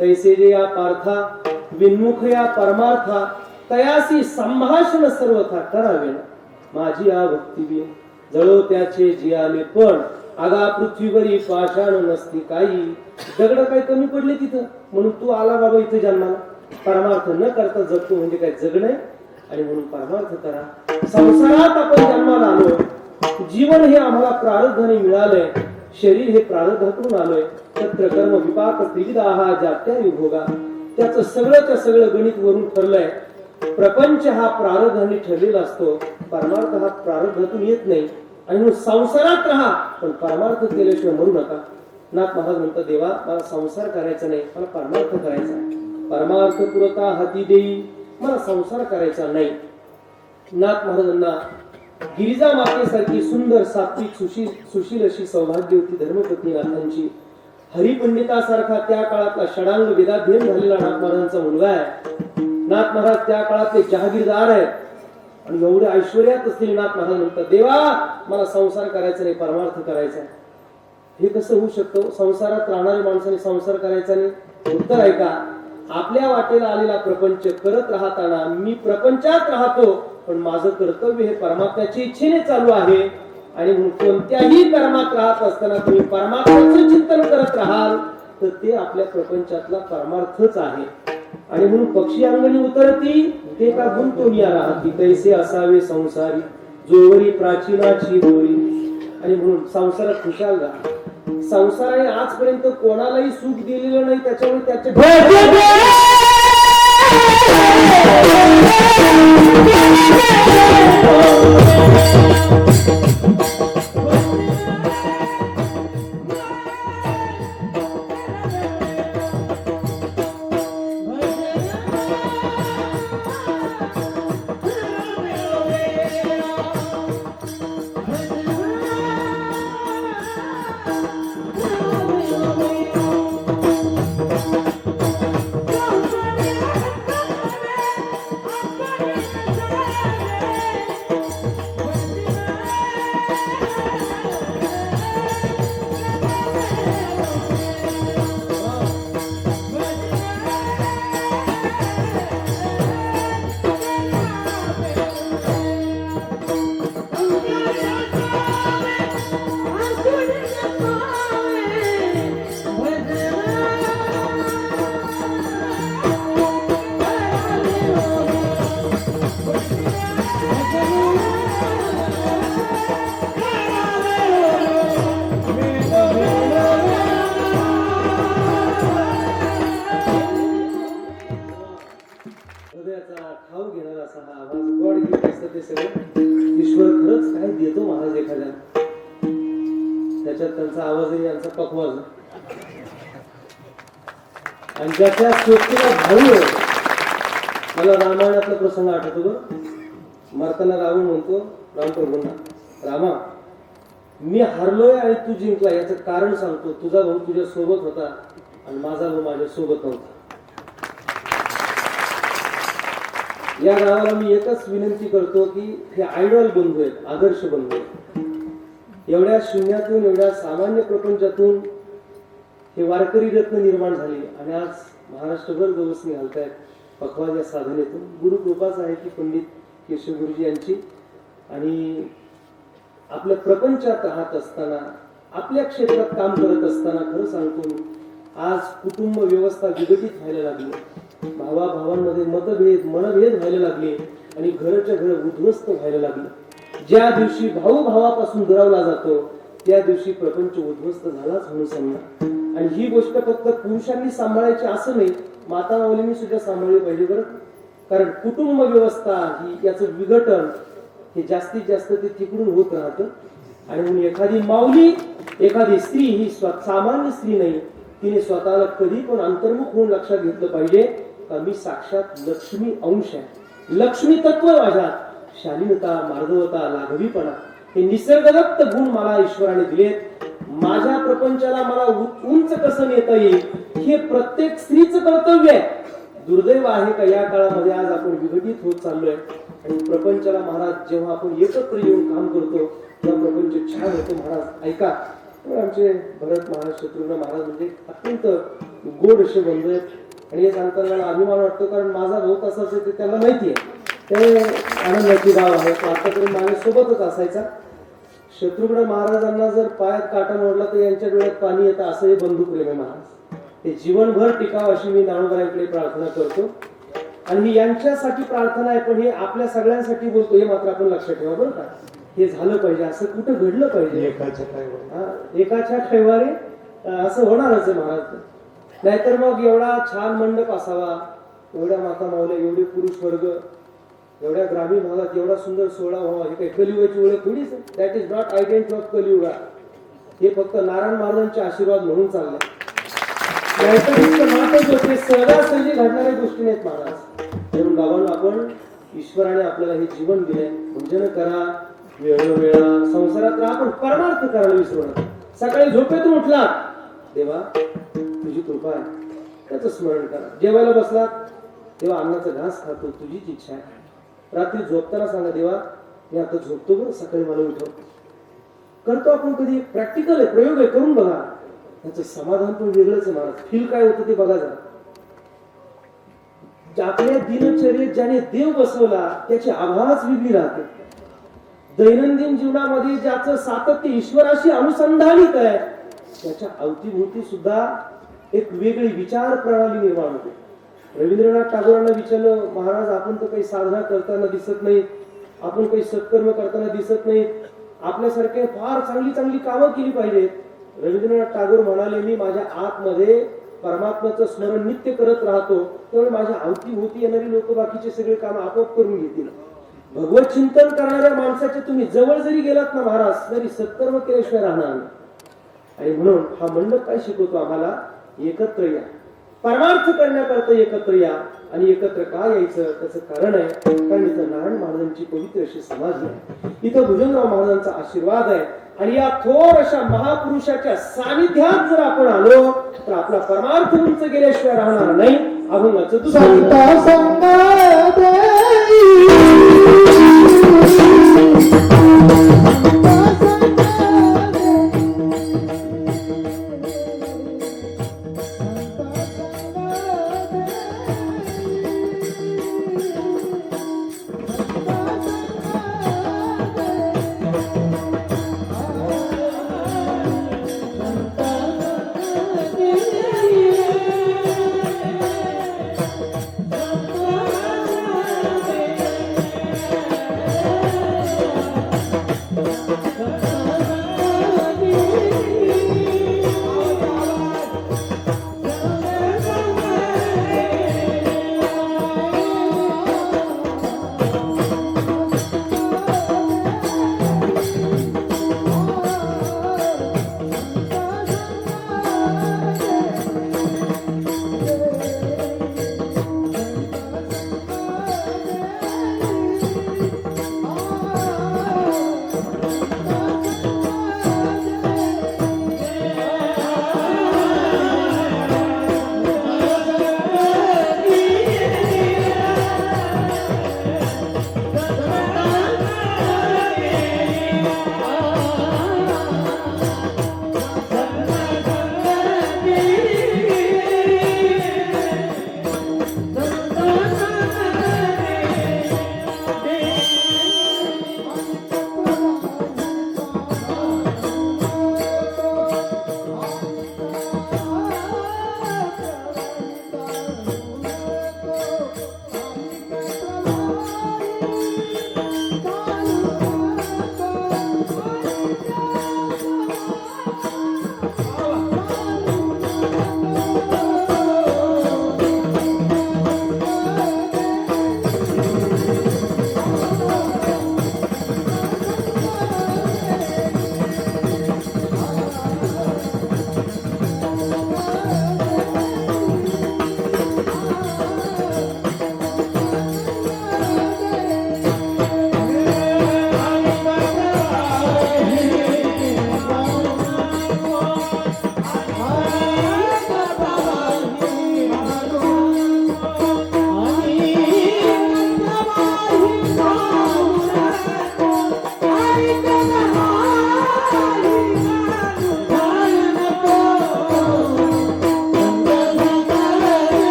S2: तैसे जे या पार्था विन्मुख या परमार्था तयासी संभाषण सर्वथा करावे. माझी या भक्ती जळो त्याचे जियाले पण आगा पृथ्वीवरी पाषाण नसती काही. दगड काही कमी पडले तिथं म्हणून तू आला बाबा इथे जन्माला. परमार्थ न करता जगतो म्हणजे काय जगणं आहे. आणि म्हणून परमार्थ करा. संसारात आपण जन्माला आलो, जीवन हे आम्हाला प्रारब्धाने मिळालंय, शरीर हे प्रारब्धातून आलोय. तत्र कर्म विपाक त्रिविधा जात्या विभोगा. त्याचं सगळंच्या सगळं गणित वरून ठरलंय. प्रपंच हा प्रारब्धाने ठरलेला असतो, परमार्थ हा प्रारब्धातून येत नाही. आणि म्हणून संसारात राहा पण परमार्थ केल्याशिवाय मरू नका. नाथ महाराज म्हणतात देवा मला संसार करायचा नाही, मला परमार्थ करायचा आहे. परमार्थ पुरता हाती देई, मला संसार करायचा नाही. नाथ महाराजांना गिरिजा मातेसारखी सुंदर सात्विक सुशील अशी सौभाग्य होती धर्मपत्नी नाथांची. हरिपंडितासारखा त्या काळातला षडांग वेदाध्ययन झालेला नाथ महाराजांचा मुलगा आहे. नाथ महाराज त्या काळातले जहागीरदार आहेत. आणि एवढे ऐश्वर्यात असलेले नाथ महाराज म्हणतात देवा मला संसार करायचा नाही, परमार्थ करायचा. हे कसं होऊ शकतं? संसारात राहणाऱ्या माणसाने संसार करायचा नाही? उत्तर आहे का? आपल्या वाटेला आलेला प्रपंच करत राहताना मी प्रपंचात राहतो पण माझं कर्तव्य हे परमात्म्याच्या इच्छेने चालू आहे. आणि म्हणून कोणत्याही कर्मात राहत असताना तुम्ही परमात्म्याचं चिंतन करत राहाल तर ते आपल्या प्रपंचातला परमार्थच आहे. आणि म्हणून पक्षी अंगणी उतरती ते का गुंतवूया राहती तैसे असावे संसारी जोवरी प्राचीनाची दोरी. आणि म्हणून संसारात खुशाल राहा. संसाराने आजपर्यंत कोणालाही सुख दिलेलं नाही, त्याच्यामुळे त्याच्या ठाव घेणारा असा हा आवाज गॉड गिफ्ट असतं ते सगळं. ईश्वर खरंच काय देतो महाराज एखाद्या, त्याच्यात त्यांचा आवाजही यांचा पखवाज. आणि ज्याच्या सोबतीला भाऊ मला रामायणातला प्रसंग आठवतो ग. मरताना रावण म्हणतो रामप्रभूंना रामा मी हारलोय आणि तू जिंकला याचं कारण सांगतो. तुझा भाऊ तुझ्या सोबत होता आणि माझा भाऊ माझ्या सोबत नव्हता. या गावाला मी एकच विनंती करतो की हे आयडॉल बंधू आहेत, आदर्श बंधू आहेत. एवढ्या शून्यातून, एवढ्या सामान्य प्रपंचातून हे वारकरी रत्न निर्माण झाले आणि आज महाराष्ट्रभर गवसणी घालतायत पखवाज या साधनेतून. गुरुकृपाच आहे की पंडित केशव गुरुजी यांची. आणि आपल्या प्रपंचात राहत असताना, आपल्या क्षेत्रात काम करत असताना खरं सांगतो आज कुटुंब व्यवस्था विघटित व्हायला लागली, भावाभावांमध्ये मतभेद मनभेद व्हायला लागले आणि घरच्या घर उद्ध्वस्त व्हायला लागले. ज्या दिवशी भाऊ भावापासून दुरावला जातो त्या दिवशी प्रपंच उद्ध्वस्त झालाच म्हणून समजा. आणि ही गोष्ट फक्त पुरुषांनी सांभाळायची असं नाही, माता माऊलींनी सुद्धा सांभाळली पाहिजे बरं. कारण कुटुंब व्यवस्था ही याचं विघटन हे जास्तीत जास्त ते तिकडून होत राहतं. आणि म्हणून एखादी माऊली, एखादी स्त्री ही सामान्य स्त्री नाही, तिने स्वतःला कधी पण अंतर्मुख होऊन लक्षात घेतलं पाहिजे का मी साक्षात लक्ष्मी अंश आहे. लक्ष्मी तत्व माझ्यात शालीनता, मार्दवता, लाघवीपणा हे निसर्गदत्त गुण मला ईश्वराने दिलेत. माझ्या प्रपंचाला मला उंच कसं नेता येईल हे प्रत्येक स्त्रीचं कर्तव्य आहे. दुर्दैव आहे का या काळामध्ये आज आपण विघटित होत चाललोय आणि प्रपंचाला महाराज जेव्हा आपण एकत्र येऊन काम करतो तेव्हा प्रपंच छान होतो. महाराज ऐका, आमचे भरत महाराज, शत्रुघ्न महाराज म्हणजे अत्यंत गोड असे बंधू आहेत आणि हे सांगताना मला अभिमान वाटतो कारण माझा भाऊ तसाच आहे ते त्यांना माहिती आहे. ते आनंदाची बाब आहे. आतापर्यंत माझ्यासोबतच असायचा. शत्रुघ्न महाराजांना जर पायात काटा मोडला तर यांच्या डोळ्यात पाणी येतं असं हे बंधू प्रेम आहे महाराज. ते जीवनभर टिकावं अशी मी ज्ञानोबांकडे प्रार्थना करतो. आणि ही यांच्यासाठी प्रार्थना आहे पण हे आपल्या सगळ्यांसाठी बोलतो हे मात्र आपण लक्षात ठेवा बरं का. हे झालं पाहिजे, असं कुठं घडलं पाहिजे. एकाच्या कैवारी असं होणारच आहे महाराज. नाहीतर मग एवढा छान मंडप असावा, एवढ्या माता माऊल्या, एवढे पुरुष वर्ग, एवढ्या ग्रामीण भागात एवढा सुंदर सोहळा व्हावा हे काही कलियुगाची ओळख थोडीच. That is not identity of Kaliyuga. हे फक्त नारायण महाराजांचे आशीर्वाद म्हणून चालले. नाहीतर सहजासहजी घडणाऱ्या गोष्टी नाहीत महाराज. म्हणून बाबांना आपण ईश्वराने आपल्याला हे जीवन दिलंय. भोजन करा, वेळोवेळा संसारात राहा, पण परमार्थ करायला विसरू नका. सकाळी झोपेतून उठला, देवा तुझी कृपा आहे त्याचं स्मरण करा. जेवायला बसलात तेव्हा अन्नाचा घास खातो, तुझीच इच्छा आहे. रात्री झोपताना सांगा, देवा मी आता झोपतो बरं, सकाळी मला उठव. करतो आपण कधी, प्रॅक्टिकल आहे, प्रयोग आहे, करून बघा. त्याचं समाधान पण वेगळंच आहे महाराज. फील काय होतं ते बघा जरा. आपल्या दिनचर्येत ज्याने देव बसवला त्याची आभास वेगळी राहते. दैनंदिन जीवनामध्ये ज्याचं सातत्य ईश्वराशी अनुसंधानित आहे त्याच्या अवतीभोवती सुद्धा एक वेगळी विचार प्रणाली निर्माण होते. रवींद्रनाथ टागोरांना विचारलं, महाराज आपण तर काही साधना करताना दिसत नाही, आपण काही सत्कर्म करताना दिसत नाही, आपल्यासारखे फार चांगली चांगली कामं केली पाहिजेत. रवींद्रनाथ टागोर म्हणाले, मी माझ्या आतमध्ये परमात्म्याचं स्मरण नित्य करत राहतो त्यामुळे माझ्या अवतीभोवती येणारी लोक बाकीचे सगळे काम आपोआप करून घेतील. भगवत चिंतन करणाऱ्या माणसाच्या तुम्ही जवळ जरी गेलात ना महाराज तरी सत्कर्म केल्याशिवाय राहणार नाही. आणि म्हणून हा मंडप काय शिकवतो आम्हाला, एकत्र या, परमार्थ करण्याकरता एकत्र या. आणि एकत्र का यायचं त्याचं कारण आहे कारण इथं नारायण महाराजांची पवित्र अशी समाधी आहे, इथं भुजंगराव महाराजांचा आशीर्वाद आहे. आणि या थोर अशा महापुरुषाच्या सानिध्यात जर आपण आलो तर आपला परमार्थ उंच गेल्याशिवाय राहणार नाही. अभंगाचं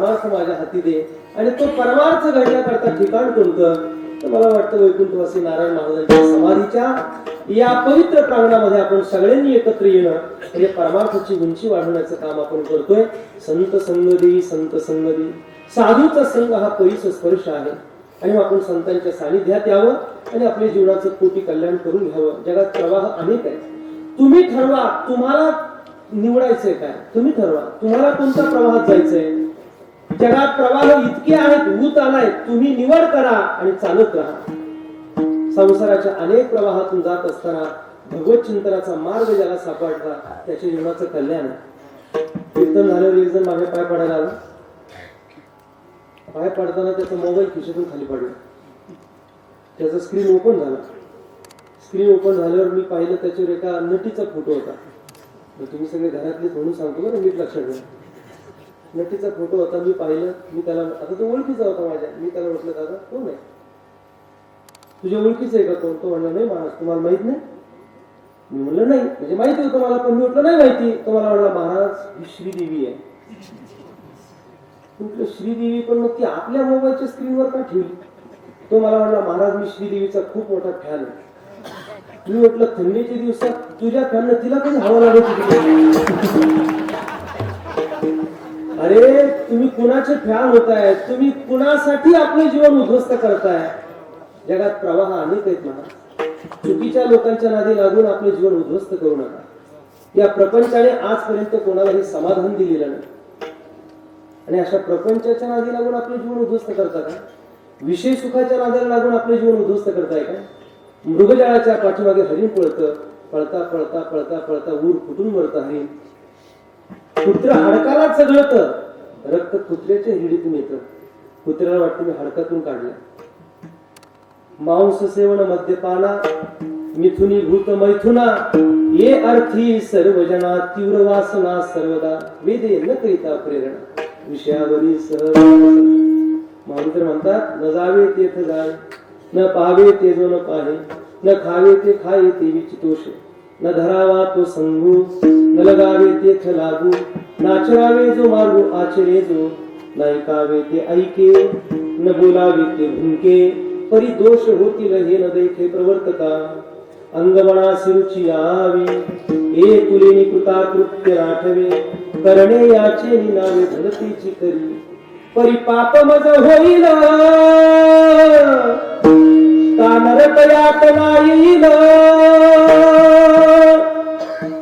S2: परमार्थ माझ्या हाती दे. आणि तो परमार्थ घडण्याकरता ठिकाण कोणतं, तर मला वाटतं वैकुंठवासी नारायण महाराजांच्या समाधीच्या या पवित्र प्रांगणामध्ये आपण सगळ्यांनी एकत्र येणं म्हणजे परमार्थाची उंची वाढवण्याचं काम आपण करतोय. संत संगदी संत संगदी, साधूचा संघ हा परिस स्पर्श आहे. आणि आपण संतांच्या सानिध्यात यावं आणि आपल्या जीवनाचं कोटी कल्याण करून घ्यावं. जगात प्रवाह अनेक आहेत. तुम्ही ठरवा तुम्हाला निवडायचंय काय, तुम्ही ठरवा तुम्हाला कोणत्या प्रवाहात जायचंय. जगात प्रवाह इतके आहेत, ऊत आलाय, तुम्ही निवड करा आणि चालत राहा. संसाराच्या अनेक प्रवाहातून जात असताना भगवत चिंतनाचा मार्ग ज्याला सापडला त्याच्या जीवनाचं कल्याण आहे. कीर्तन झाल्यावर एक जण मागे पाय पडायला आला. पाय पडताना त्याचा मोबाईल खिशातून खाली पडला. त्याचा स्क्रीन ओपन झाला. स्क्रीन ओपन झाल्यावर मी पाहिलं त्याच्यावर एका नटीचा फोटो होता. तुम्ही सगळे घरातलेच म्हणून सांगतो बरं, नीट लक्षात घ्या. नटीचा फोटो होता. मी पाहिलं. मी त्याला, आता तो ओळखीचा होता माझ्या. मी त्याला म्हटलं दादा कोण आहे, तुझ्या ओळखीचं आहे का कोण? तो म्हणला नाही महाराज तुम्हाला माहित नाही. मी म्हणलं नाही, म्हणजे माहिती होतं मला पण मी म्हटलं नाही माहिती. तो मला म्हणला महाराज ही श्रीदेवी आहे. म्हटलं श्रीदेवी, पण मग ती आपल्या मोबाईलच्या स्क्रीनवर का ठेवली? तो मला म्हणला महाराज मी श्रीदेवीचा खूप मोठा फॅन आहे. मी म्हटलं थंडीच्या दिवसात तुझ्या फॅनला तिला कधी हवा लागत होती? अरे तुम्ही कुणाचे फॅन होताय, तुम्ही कुणासाठी आपले जीवन उद्ध्वस्त करताय. जगात प्रवाह अनेक आहेत महाराज. चुकीच्या लोकांच्या नादी लागून आपले जीवन उद्ध्वस्त करू नका. या प्रपंचाने आजपर्यंत कोणालाही समाधान दिलेलं नाही. आणि अशा प्रपंचाच्या नादी लागून आपले जीवन उद्ध्वस्त करता का? विषय सुखाच्या नादाला लागून आपले जीवन उद्ध्वस्त करताय का? मृगजळाच्या पाठीमागे हरिण पळतं, पळता पळता पळता पळता ऊर फुटून मरतं हरिण. कुत्र हाडकाला चघळत, रक्त कुत्र्याच्या हिडीतून येतं. कुत्र्याला वाटतं मी हाडकातून काढलं. मांस सेवन मद्यपाना मिथुनी भूत मैथुना ये अर्थी सर्वजना तीव्र वासना सर्वदा वेदे न करिता प्रेरणा विषयावरी सहज. महावीर म्हणतात न जावे तेथ जावे, न पाहावे ते जो न पाहे, न खावे ते खाये ते विचितोष, न धरावा तो संगू, न लगावे तेथ लागू, नाचरावे जो मार्गो आचरे जो, न ऐकावे ते ऐके, न बोलावे ते भुंके, परी दोष होतील हे न देखे प्रवर्तका. अंगमना सिरुची यावी ए तुलेनी कृता कृत्य राठवे, करणे याचे निनावे धरतीची करी, परी पाप मज होईल का नरक यातना येईल.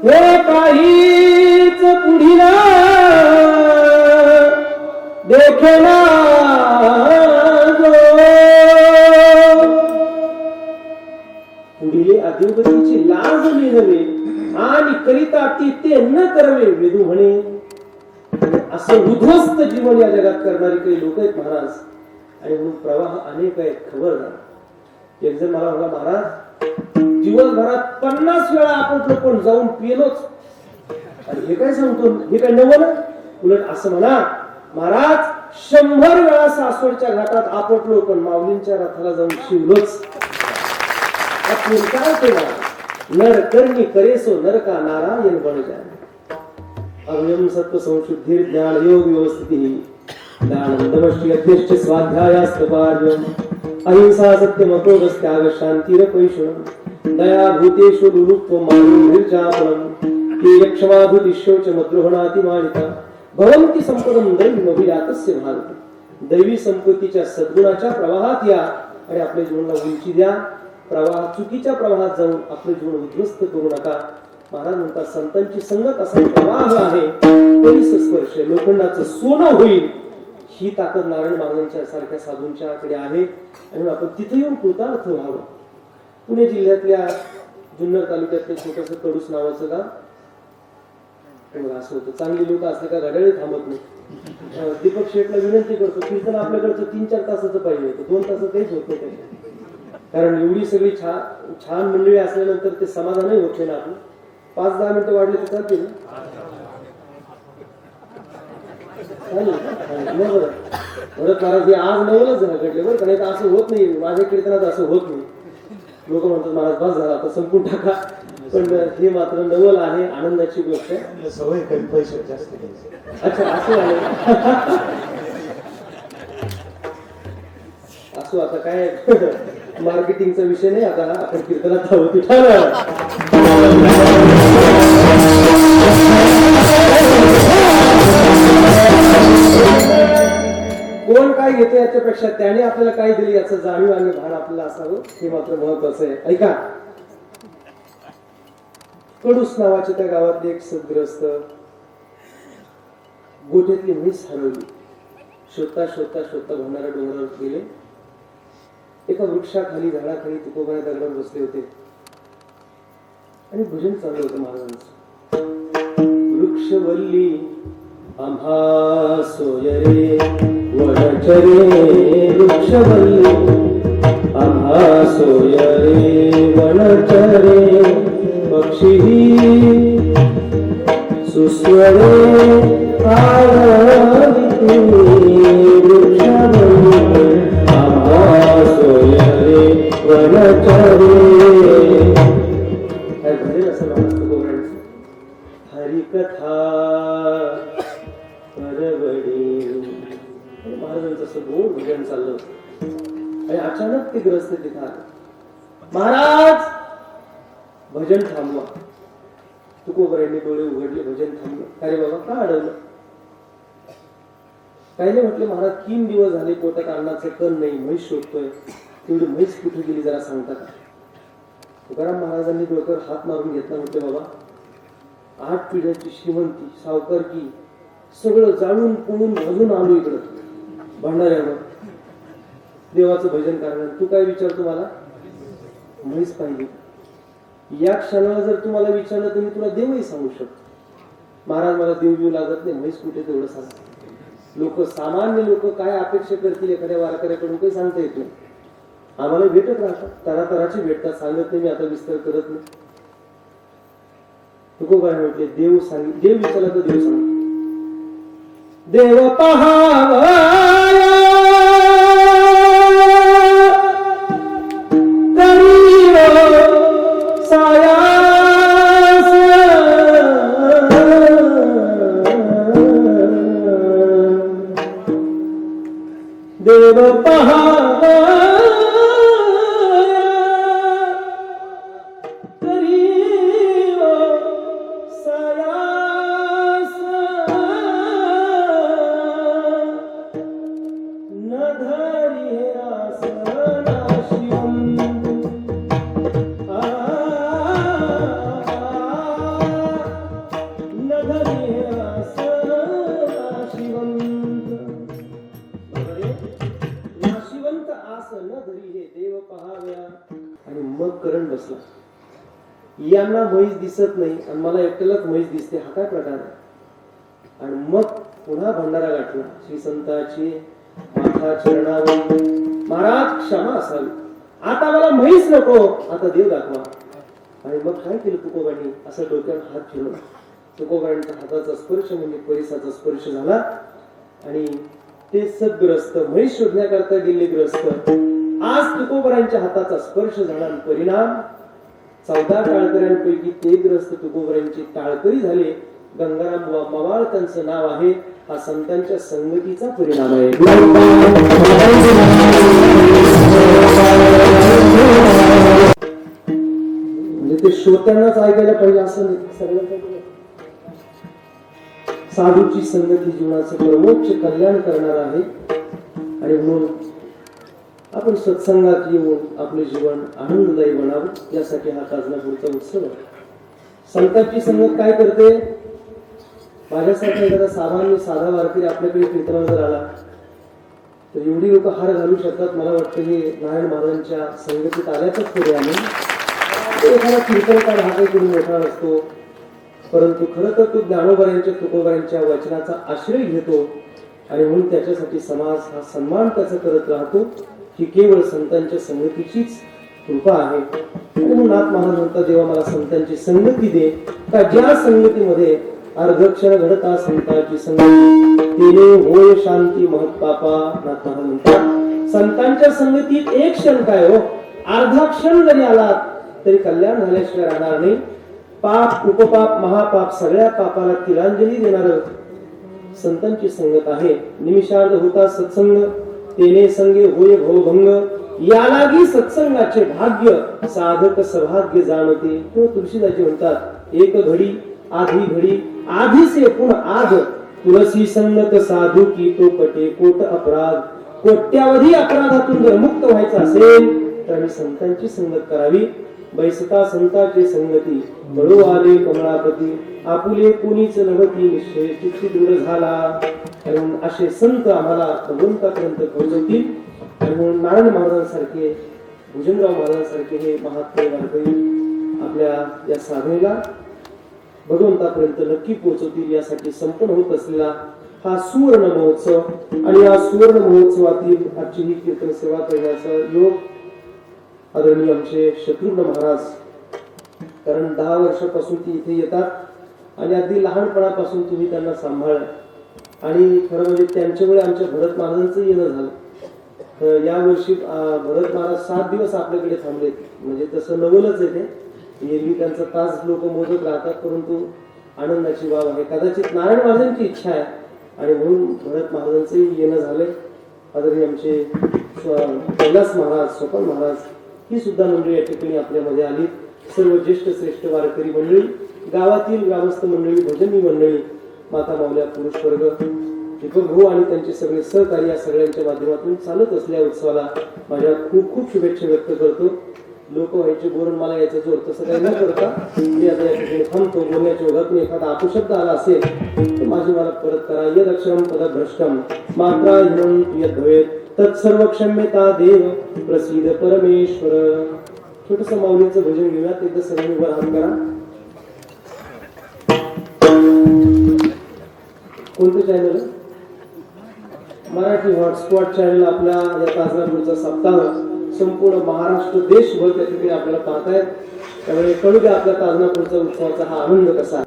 S2: हे काहीच पुढीला देखेना पुढील अधोगतीची लाज लिहवे आणि करिता ती ते न करवे वेदू म्हणे. असं उद्ध्वस्त जीवन या जगात करणारी काही लोक आहेत महाराज. आणि म्हणून प्रवाह अनेक आहेत. खबरदार. एक जण मला म्हणला महाराज दिवसभरात 50 वेळा आपण पण जाऊन पिलोच. आणि हे काय सांगतो, हे काय नवल? उलट असं म्हणा महाराज 100 वेळा सासवडच्या घाटात आपटलो पण माऊलींच्या रथाला जाऊन शिवलोच. काय केला नर करणी करेसो नरका नारायण बन जाय. अव्यम सत्व संशुद्धि ज्ञान योग व्यवस्थिती ज्ञानंदमश्री अध्यक्ष स्वाध्यायास्तपार्यम अहिंसा सत्यम अक्रोध त्याग शांतिरपैशुनम दया भूतेषु दुरुत्व मानुर्जापनम ये क्षमाधुति शौच मद्रोहणाति मानिता भवन्ति संपदम दैवमभिजातस्य भारत. दैवी संपत्तीच्या सद्गुणाच्या प्रवाहात या आणि आपल्या जीवनाला उंची द्या. प्रवाह चुकीच्या प्रवाहात जाऊन आपले जीवन उद्ध्वस्त करू नका. महाराज म्हणतात संतांची संगत असा प्रवाह आहे, परिस स्पर्श लोखंडाचं सोनं होईल. ही ताकद नारायण महाराजांच्या सारख्या साधूंच्या कडे आहे आणि आपण तिथे येऊन कृतार्थ व्हावं. पुणे जिल्ह्यातल्या जुन्नर तालुक्यातलं छोटंसं कडूस नावाचं गाव. असं होतं चांगली लोक असले का घड्याळी थांबत नाही. दीपक शेठला विनंती करतो कीर्तन आपल्याकडचं 3-4 तासाचं पाहिजे होतं, 2 तासात काहीच होत नाही. कारण एवढी सगळी छान मंडळी असल्यानंतर ते समाधानही होत नाही. आपण 5-10 मिनिटं वाढले तर चालतील. परत महाराज हे आज नवलच झालं घडले बरं का, नाही तर असं होत नाही. माझ्या कीर्तनात असं होत नाही. लोक म्हणतात महाराज बस झाला आता संपून टाका. पण हे मात्र नवल आहे, आनंदाची गोष्ट आहे.
S3: सवय कमी पैसे जास्त.
S2: अच्छा असं आहे. असो आता काय मार्केटिंगचा विषय नाही, आता आपण कीर्तनात आहोत. विठाला कोण काय घेतो याच्यापेक्षा त्याने आपल्याला काय दिले याचं जाणीव आणि भान आपल्याला असावं, हे मात्र महत्वाचं आहे. ऐका, कडूस नावाच्या त्या गावातले एक सद्ग्रस्त गोठ्यातली म्हैस हरवली. शोधता शोधता शोधता भंडारा डोंगरावर गेले. एका वृक्षाखाली झाडाखाली तुकोबाने दगडावर बसले होते आणि भजन चाललं होतं महाराजांचं. वृक्षवल्ली आम्हा सोयरे वनचरे, वृक्षवल्ली आम्हा सोयरे वनचरे, पक्षी सुस्वरे आरविते, वृक्षवल्ली आम्हा सोयरे वनचरे. काय भजन असं म्हणतो गोवऱ्यांचं. हरिकथा परवडी, महाराजांचं असं गोड भजन चाललं आणि अचानक ते ग्रस्त तिथं आले. महाराज भजन थांबवा. तुकोबरायांनी डोळे उघडले, भजन थांबलं. अरे बाबा का अडवलं? काही नाही म्हटलं, महाराज 3 दिवस झाले पोटात अन्नाचं कण नाही, म्हैस शोधतोय. तेवढी म्हैस कुठे गेली जरा सांगता का? तुकाराम महाराजांनी डोक्यावर हात मारून घेतला. म्हटले बाबा 8 पिढ्याची श्रीमंती सावकारकी सगळं जाणून पुणून भजून आलो इकडं भंडाऱ्यावर देवाचं भजन करणार. तू काय विचारतो मला? म्हैस पाहिजे. या क्षणाला जर तुम्हाला विचारलं तर मी तुला देवही सांगू शकतो. महाराज मला देव बिव लागत नाही, म्हैस कुठे तेवढं सांग. लोक सामान्य लोक काय अपेक्षा करतील एखाद्या वारकऱ्याकडून काही सांगता येत नाही. आम्हाला भेटत राहतात, तरातराची भेटतात, सांगत नाही मी आता विस्तार करत नाही. तुकोबा म्हटले देव सांग, देव विचारला तर देव सांग. देव पहावा देव पहावा आणि मग करण बसला. यांना म्हैस दिसत नाही आणि मला एकट्यालाच म्हैस दिसते, हा काय प्रकार आहे? आणि मग पुन्हा भंडारा गाठला. श्री संताची माथा चरणावर, महाराज क्षमा असावी, आता मला म्हैस नको, आता देव दाखवा. आणि मग काय केलं तुकोबांनी? असं डोक्यावर हात फिरवला. तुकोबांच्या हाताचा स्पर्श म्हणजे परिसाचा स्पर्श झाला आणि ते सद्ग्रस्त म्हैस शोधण्याकरता गेले ग्रस्त आज तुकोबरांच्या हाताचा स्पर्श झाला. परिणाम 14 टाळकऱ्यांपैकी ते ग्रस्त तुकोबरांची टाळकरी झाले. गंगाराम मवाळ त्यांचं नाव आहे. हा संतांच्या संगतीचा परिणाम आहे. म्हणजे ते श्रोत्यांनाच ऐकायला पाहिजे असं नाही, सगळं साधूची संगती जीवनाचं सर्वोच्च कल्याण करणार आहे. आणि म्हणून आपण सत्संगात येऊन आपले जीवन आनंददायी बनावं यासाठी हा ताजनापूरचा उत्सव आहे. संतांची संगत काय करते? माझ्यासाठी एखादा सामान्य साधा वारकरी आपल्याकडे कीर्तनाला जर आला तर एवढी लोक हार घालू शकतात. मला वाटतं हे नारायण महाराजांच्या संगतीत आल्याचंच पुढे आले. एखादा कीर्तनकार हा काही कोणी मोठा नसतो, परंतु खरं तर तो ज्ञानोबरांच्या तुकोबरांच्या वचनाचा आश्रय घेतो आणि म्हणून त्याच्यासाठी समाज हा सन्मान त्याचा करत राहतो. ही केवळ संतांच्या संगतीचीच कृपा आहे. आणि म्हणून नाथ महाराज म्हणतात, देवा मला संतांची संगती दे, का ज्या संगतीमध्ये अर्धक्षण घडता संतांची संगती तिने होय शांती महत्पापा. नाथ महाराज म्हणतात संतांच्या संगतीत एक क्षण काय हो, अर्धा क्षण जरी आला तरी कल्याण झाल्याशिवाय राहणार नाही. पाप उपपाप महापाप सगळ्या पापाला तिलांजली देणार संतांची संगत आहे. निमिषार्ध होता सत्संग तेने संगे होय भवभंग यालागी सत्संगाचे भाग्य साधक सौभाग्य जाणते. किंवा तुळशीदाजी म्हणतात एक घडी आधीचे पुन आध तुलसी संगत साधू की तो कटे कोट अपराध. कोट्यावधी अपराधातून जर मुक्त व्हायचं असेल तर आम्ही संतांची संगत करावी. बैसता संतांची संगती बळो आले कमळापती आपुले कोणीच नवती निश्चय चित्ती दूर झाला. म्हणून असे संत आम्हाला भगवंतापर्यंत पोहोचवतील. आणि म्हणून नारायण महाराजांसारखे भुजंगराव महाराजांसारखे हे महात्मे वारकरी आपल्या या साधनेला भगवंतापर्यंत नक्की पोहोचवतील यासाठी संपन्न होत असलेला हा सुवर्ण महोत्सव. आणि या सुवर्ण महोत्सवातील आजची ही कीर्तन सेवा करण्याचा योग आदरणीय आमचे शत्रुघ्न महाराज, कारण 10 वर्षापासून ती इथे येतात आणि अगदी लहानपणापासून तुम्ही त्यांना सांभाळलं. आणि खरं म्हणजे त्यांच्यामुळे आमच्या भरत महाराजांचं येणं झालं. तर यावर्षी भरत महाराज 7 दिवस आपल्याकडे थांबलेत. म्हणजे तसं नवलच आहे ते, एरवी त्यांचा तास लोक मोजत राहतात, परंतु आनंदाची बाब आहे. कदाचित नारायण महाराजांची इच्छा आहे आणि म्हणून भरत महाराजांचंही येणं झालंय. आदरणीय आमचे कैलास महाराज, स्वपन महाराज ही सुद्धा मंडळी या ठिकाणी आपल्यामध्ये आली. सर्व ज्येष्ठ श्रेष्ठ वारकरी मंडळी, गावातील ग्रामस्थ मंडळी, भजनी मंडळी, माता माऊल्या, पुरुष वर्ग, दीपक भाऊ आणि त्यांचे सगळे सहकारी या सगळ्यांच्या माध्यमातून चालत असलेल्या उत्सवाला माझ्या खूप खूप शुभेच्छा व्यक्त करतो. लोक व्हायचे बोरण मला यायचं जोर तसं काही न करता मी आता या ठिकाणी थांबतो. बोलण्याच्या ओघात एखादा अपशब्द आला असेल तर माझी मला परत करा. यद अक्षरम पदभ्रष्टम मात्रा हिनं यद भवेत् तत्सर्व क्षम्यता देव प्रसीद परमेश्वर. छोटस माऊलीचं भजन घेऊयात. एकदा सगळ्यांनी उभं राहून करा. कोणतं चॅनल? Marathi hotspot channel. आपल्या या ताजनापूरचा सप्ताह संपूर्ण महाराष्ट्र देशभर त्या ठिकाणी आपल्याला पाहतायत. त्यामुळे कळू द्या आपल्या ताजनापूरचा उत्सवाचा हा आनंद कसा आहे.